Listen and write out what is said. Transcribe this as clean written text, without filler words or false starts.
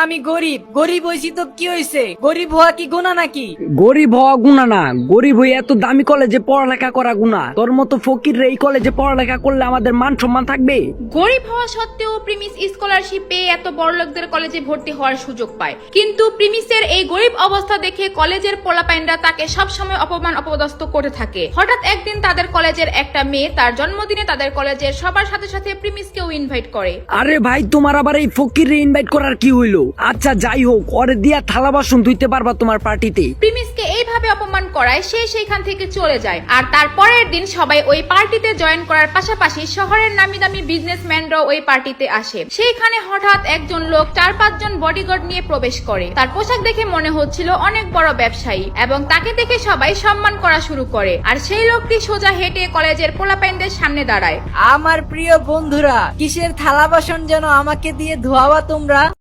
আমি গরিব গরিব হইছি তো কি হইছে? গরিব হওয়া কি গুনাহ নাকি? গরিব হওয়া গুণা না, গরিব হয়ে এত দামি কলেজে পড়ালেখা করা গুণা। তোর মতো ফকির এই কলেজে পড়ালেখা করলে আমাদের মান সম্মান থাকবে? গরিব হওয়া সত্ত্বেও প্রিমিস স্কলারশিপ পেয়ে এত বড়লোকদের কলেজে ভর্তি হওয়ার সুযোগ পায়, কিন্তু প্রিমিসের এই গরিব অবস্থা দেখে কলেজের পোলাপাইনরা তাকে সবসময় অপমান অপদস্থ করতে থাকে। হঠাৎ একদিন তাদের কলেজের একটা মেয়ে তার জন্মদিনে তাদের কলেজের সবার সাথে সাথে প্রিমিসকেও ইনভাইট করে। আরে ভাই, তোমার আবার এই ফকির ইনভাইট করার কি হইলো? আচ্ছা যাই হোক, ওরে দিয়া থালা বাসন ধুইতে পারবা তোমার পার্টিতে। প্রিমিসকে এইভাবে অপমান করায় সে সেইখান থেকে চলে যায়। আর তারপরের দিন সবাই ওই পার্টিতে জয়েন করার পাশাপাশি শহরের নামি দামি বিজনেসম্যানরাও ওই পার্টিতে আসে। সেইখানে হঠাৎ একজন লোক 4-5 জন বডিগার্ড নিয়ে প্রবেশ করে। তার পোশাক দেখে মনে হচ্ছিল অনেক বড় ব্যবসায়ী, এবং তাকে দেখে সবাই সম্মান করা শুরু করে। আর সেই লোকটি সোজা হেঁটে কলেজের পোলাপাইনদের সামনে দাঁড়ায়। আমার প্রিয় বন্ধুরা, কিসের থালা বাসন যেন আমাকে দিয়ে ধোয়াবা তোমরা?